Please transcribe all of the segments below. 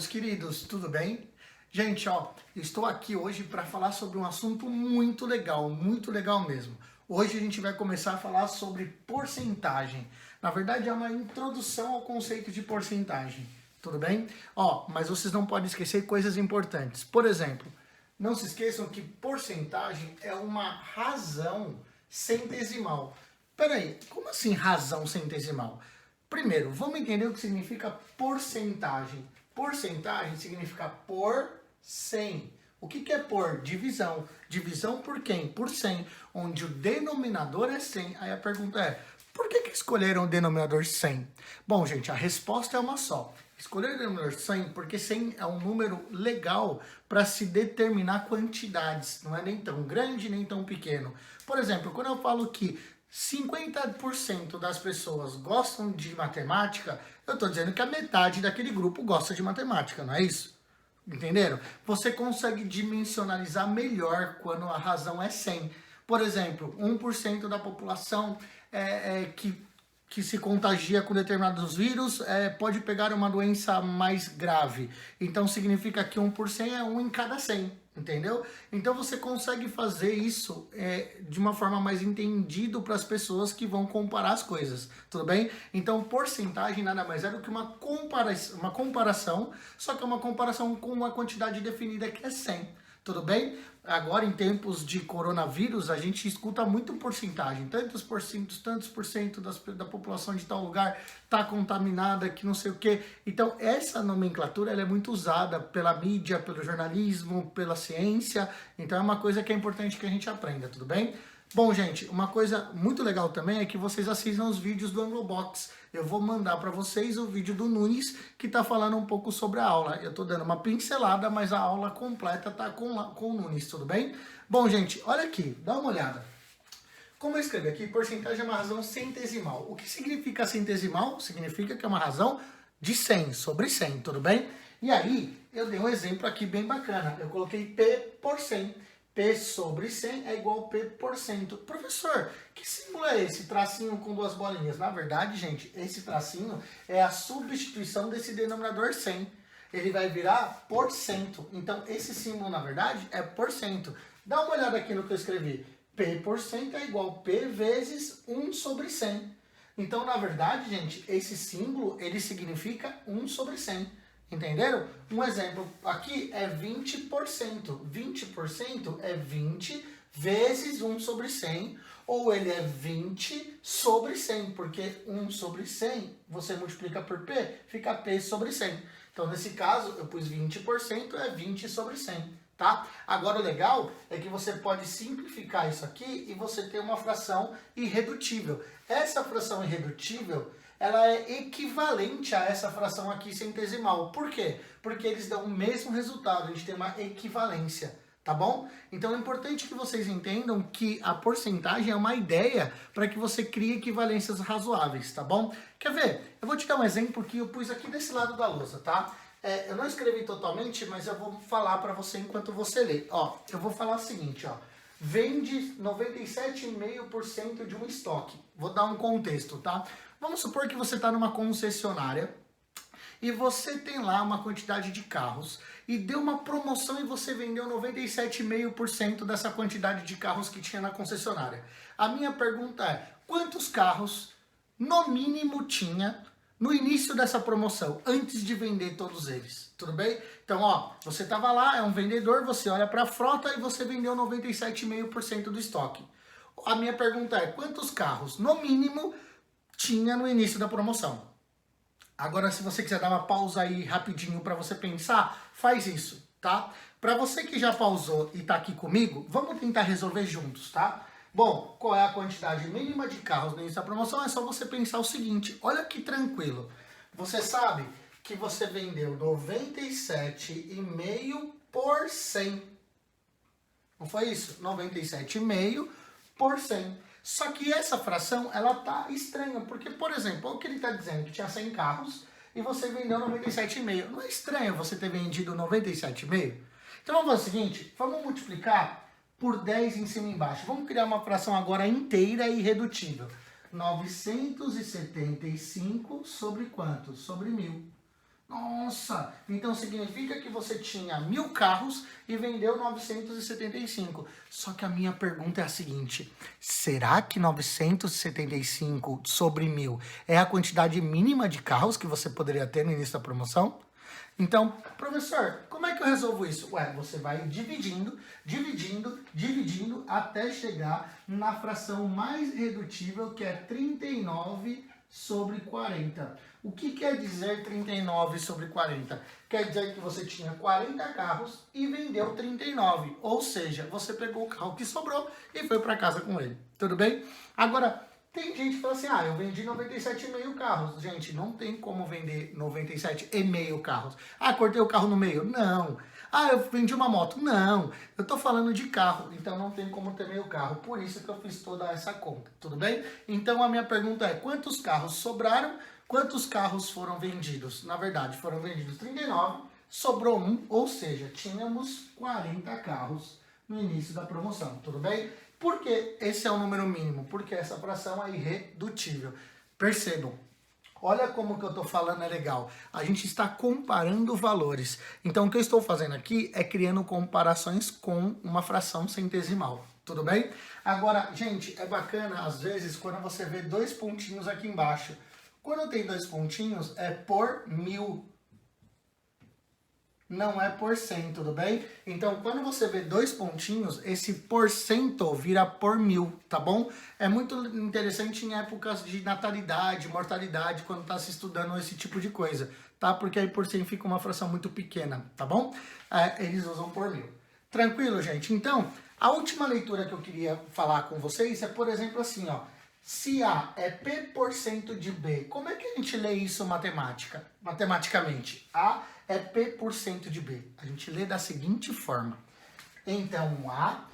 meus queridos, tudo bem? Gente, ó, estou aqui hoje para falar sobre um assunto muito legal mesmo. Hoje a gente vai começar a falar sobre porcentagem. Na verdade, é uma introdução ao conceito de porcentagem, tudo bem? Ó, mas vocês não podem esquecer coisas importantes. Por exemplo, não se esqueçam que porcentagem é uma razão centesimal. Peraí, como assim razão centesimal? Primeiro, vamos entender o que significa porcentagem. Porcentagem significa por 100. O que é por? Divisão. Divisão por quem? Por 100, onde o denominador é 100. Aí a pergunta é, por que escolheram o denominador 100? Bom, gente, a resposta é uma só. Escolher o denominador 100 porque 100 é um número legal para se determinar quantidades. Não é nem tão grande, nem tão pequeno. Por exemplo, quando eu falo que 50% das pessoas gostam de matemática, eu estou dizendo que a metade daquele grupo gosta de matemática, não é isso? Entenderam? Você consegue dimensionalizar melhor quando a razão é 100. Por exemplo, 1% da população que se contagia com determinados vírus pode pegar uma doença mais grave. Então significa que 1% é 1 em cada 100. Entendeu? Então você consegue fazer isso de uma forma mais entendida para as pessoas que vão comparar as coisas, tudo bem? Então porcentagem nada mais é do que uma comparação, só que é uma comparação com uma quantidade definida que é 100, tudo bem? Agora em tempos de coronavírus a gente escuta muito porcentagem, tantos por cento da população de tal lugar está contaminada, que não sei o que. Então essa nomenclatura ela é muito usada pela mídia, pelo jornalismo, pela ciência, então é uma coisa que é importante que a gente aprenda, tudo bem? Bom, gente, uma coisa muito legal também é que vocês assistam os vídeos do Anglobox. Eu vou mandar para vocês o vídeo do Nunes, que está falando um pouco sobre a aula. Eu estou dando uma pincelada, mas a aula completa está com o Nunes, tudo bem? Bom, gente, olha aqui, dá uma olhada. Como eu escrevi aqui, porcentagem é uma razão centesimal. O que significa centesimal? Significa que é uma razão de 100, sobre 100, tudo bem? E aí, eu dei um exemplo aqui bem bacana. Eu coloquei P por 100. P sobre 100 é igual a P por cento. Professor, que símbolo é esse tracinho com duas bolinhas? Na verdade, gente, esse tracinho é a substituição desse denominador 100. Ele vai virar por cento. Então, esse símbolo, na verdade, é por cento. Dá uma olhada aqui no que eu escrevi. P por cento é igual a P vezes 1 sobre 100. Então, na verdade, gente, esse símbolo, ele significa 1 sobre 100. Entenderam? Um exemplo aqui é 20%. 20% é 20 vezes 1 sobre 100, ou ele é 20 sobre 100, porque 1 sobre 100, você multiplica por P, fica P sobre 100. Então, nesse caso, eu pus 20%, é 20 sobre 100, tá? Agora, o legal é que você pode simplificar isso aqui e você ter uma fração irredutível. Essa fração irredutível, ela é equivalente a essa fração aqui centesimal. Por quê? Porque eles dão o mesmo resultado, a gente tem uma equivalência, tá bom? Então é importante que vocês entendam que a porcentagem é uma ideia para que você crie equivalências razoáveis, tá bom? Quer ver? Eu vou te dar um exemplo que eu pus aqui desse lado da lousa, tá? Eu não escrevi totalmente, mas eu vou falar para você enquanto você lê. Ó, eu vou falar o seguinte, ó. Vende 97,5% de um estoque. Vou dar um contexto, tá? Vamos supor que você está numa concessionária e você tem lá uma quantidade de carros e deu uma promoção e você vendeu 97,5% dessa quantidade de carros que tinha na concessionária. A minha pergunta é, quantos carros no mínimo tinha no início dessa promoção, antes de vender todos eles? Tudo bem? Então, ó, você estava lá, é um vendedor, você olha para a frota e você vendeu 97,5% do estoque. A minha pergunta é, quantos carros no mínimo tinha no início da promoção? Agora, se você quiser dar uma pausa aí rapidinho para você pensar, faz isso, tá? Para você que já pausou e tá aqui comigo, vamos tentar resolver juntos, tá? Bom, qual é a quantidade mínima de carros no início da promoção? É só você pensar o seguinte, olha que tranquilo. Você sabe que você vendeu 97,5 por 100. Não foi isso? 97,5 por 100. Só que essa fração, ela tá estranha, porque, por exemplo, o que ele está dizendo, que tinha 100 carros e você vendeu 97,5. Não é estranho você ter vendido 97,5? Então vamos fazer o seguinte, vamos multiplicar por 10 em cima e embaixo. Vamos criar uma fração agora inteira e irredutível. 975 sobre quanto? Sobre 1.000. Nossa, então significa que você tinha 1.000 carros e vendeu 975. Só que a minha pergunta é a seguinte: será que 975 sobre 1.000 é a quantidade mínima de carros que você poderia ter no início da promoção? Então, professor, como é que eu resolvo isso? Ué, você vai dividindo, dividindo, dividindo até chegar na fração mais redutível, que é 39 sobre 40. O que quer dizer 39 sobre 40? Quer dizer que você tinha 40 carros e vendeu 39. Ou seja, você pegou o carro que sobrou e foi para casa com ele. Tudo bem? Agora, tem gente que fala assim, eu vendi 97,5 carros. Gente, não tem como vender 97,5 carros. Cortei o carro no meio. Não. Eu vendi uma moto. Não. Eu tô falando de carro, então não tem como ter meio carro. Por isso que eu fiz toda essa conta, tudo bem? Então a minha pergunta é, quantos carros sobraram? Quantos carros foram vendidos? Na verdade, foram vendidos 39, sobrou um, ou seja, tínhamos 40 carros no início da promoção, tudo bem? Por que esse é o número mínimo? Porque essa fração é irredutível. Percebam, olha como que eu estou falando é legal. A gente está comparando valores. Então o que eu estou fazendo aqui é criando comparações com uma fração centesimal. Tudo bem? Agora, gente, é bacana às vezes quando você vê dois pontinhos aqui embaixo. Quando tem dois pontinhos é por 1.000. Não é por cento, tudo bem? Então, quando você vê dois pontinhos, esse porcento vira por 1.000, tá bom? É muito interessante em épocas de natalidade, mortalidade, quando está se estudando esse tipo de coisa, tá? Porque aí por cento fica uma fração muito pequena, tá bom? Eles usam por 1.000. Tranquilo, gente? Então, a última leitura que eu queria falar com vocês é, por exemplo, assim, ó. Se A é P% de B, como é que a gente lê isso matematicamente? A é P% de B. A gente lê da seguinte forma. Então, A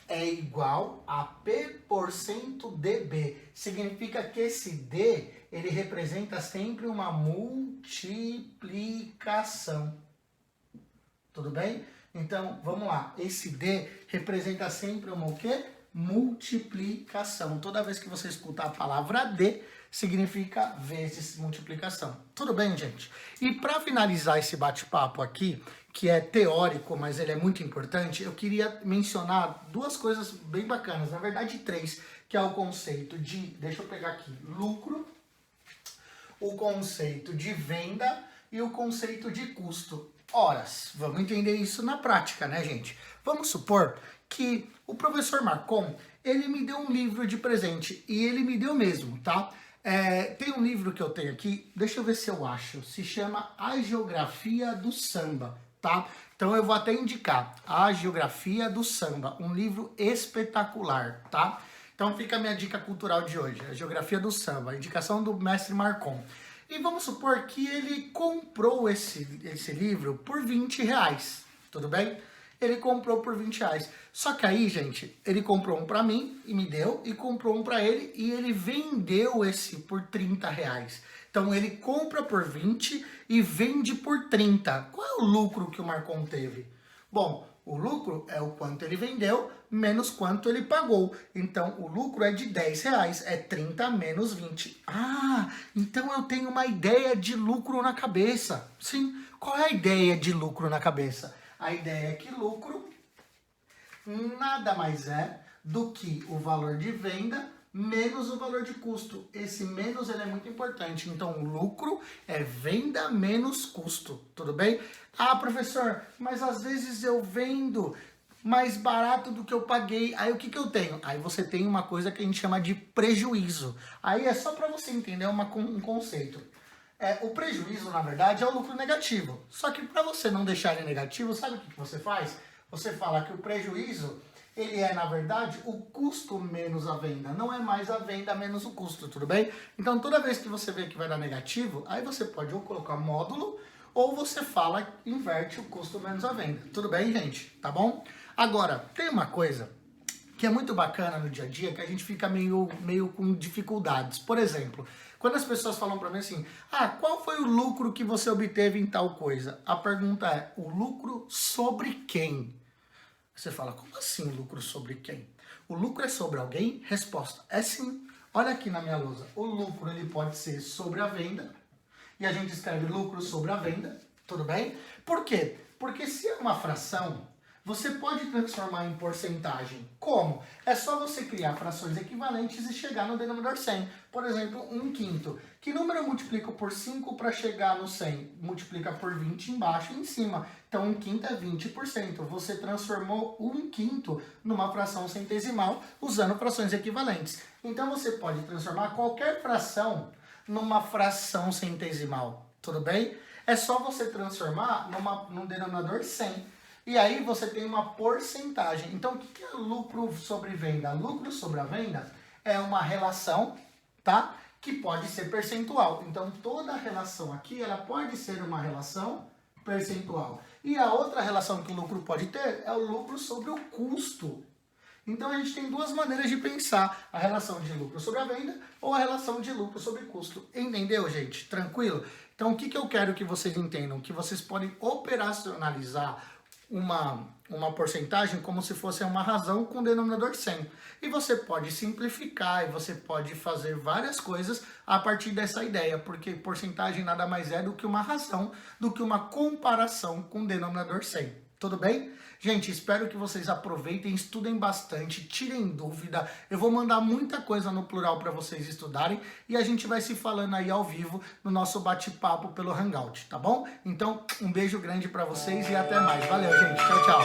é igual a P% de B. Significa que esse D, ele representa sempre uma multiplicação. Tudo bem? Então, vamos lá. Esse D representa sempre uma o quê? Multiplicação. Toda vez que você escutar a palavra D, significa vezes multiplicação. Tudo bem, gente? E para finalizar esse bate-papo aqui, que é teórico, mas ele é muito importante, eu queria mencionar duas coisas bem bacanas, na verdade três, que é o conceito de, deixa eu pegar aqui, lucro, o conceito de venda e o conceito de custo. Ora, vamos entender isso na prática, né, gente? Vamos supor que o professor Marcon, ele me deu um livro de presente, e ele me deu mesmo, tá? Tem um livro que eu tenho aqui, deixa eu ver se eu acho, se chama A Geografia do Samba, tá? Então eu vou até indicar, A Geografia do Samba, um livro espetacular, tá? Então fica a minha dica cultural de hoje, A Geografia do Samba, a indicação do mestre Marcon. E vamos supor que ele comprou esse livro por R$20, tudo bem? Ele comprou por R$20. Só que aí, gente, ele comprou um pra mim e me deu, e comprou um pra ele e ele vendeu esse por R$30. Então ele compra por 20 e vende por 30. Qual é o lucro que o Marcon teve? Bom, o lucro é o quanto ele vendeu menos quanto ele pagou. Então o lucro é de R$10, é 30 menos 20. Então eu tenho uma ideia de lucro na cabeça. Sim, qual é a ideia de lucro na cabeça? A ideia é que lucro nada mais é do que o valor de venda menos o valor de custo. Esse menos ele é muito importante. Então, o lucro é venda menos custo. Tudo bem? Professor, mas às vezes eu vendo mais barato do que eu paguei. Aí o que eu tenho? Aí você tem uma coisa que a gente chama de prejuízo. Aí é só para você entender um conceito. O prejuízo, na verdade, é o lucro negativo. Só que para você não deixar ele negativo, sabe o que você faz? Você fala que o prejuízo, ele é, na verdade, o custo menos a venda. Não é mais a venda menos o custo, tudo bem? Então, toda vez que você vê que vai dar negativo, aí você pode ou colocar módulo, ou você fala, inverte o custo menos a venda. Tudo bem, gente? Tá bom? Agora, tem uma coisa que é muito bacana no dia a dia, que a gente fica meio com dificuldades. Por exemplo, quando as pessoas falam para mim assim, qual foi o lucro que você obteve em tal coisa? A pergunta é, o lucro sobre quem? Você fala, como assim lucro sobre quem? O lucro é sobre alguém? Resposta, é sim. Olha aqui na minha lousa, o lucro ele pode ser sobre a venda e a gente escreve lucro sobre a venda, tudo bem? Por quê? Porque se é uma fração, você pode transformar em porcentagem. Como? É só você criar frações equivalentes e chegar no denominador 100. Por exemplo, 1/5. Que número eu multiplico por 5 para chegar no 100? Multiplica por 20 embaixo e em cima. Então, 1/5 é 20%. Você transformou 1/5 numa fração centesimal usando frações equivalentes. Então, você pode transformar qualquer fração numa fração centesimal. Tudo bem? É só você transformar num denominador 100. E aí você tem uma porcentagem. Então, o que é lucro sobre venda? Lucro sobre a venda é uma relação, tá? Que pode ser percentual. Então, toda relação aqui, ela pode ser uma relação percentual. E a outra relação que o lucro pode ter é o lucro sobre o custo. Então, a gente tem duas maneiras de pensar. A relação de lucro sobre a venda ou a relação de lucro sobre custo. Entendeu, gente? Tranquilo? Então, o que eu quero que vocês entendam? Que vocês podem operacionalizar uma porcentagem como se fosse uma razão com denominador 100. E você pode simplificar e você pode fazer várias coisas a partir dessa ideia, porque porcentagem nada mais é do que uma razão, do que uma comparação com denominador 100. Tudo bem? Gente, espero que vocês aproveitem, estudem bastante, tirem dúvida. Eu vou mandar muita coisa no plural para vocês estudarem e a gente vai se falando aí ao vivo no nosso bate-papo pelo Hangout, tá bom? Então, um beijo grande para vocês e até mais. Valeu, gente. Tchau, tchau.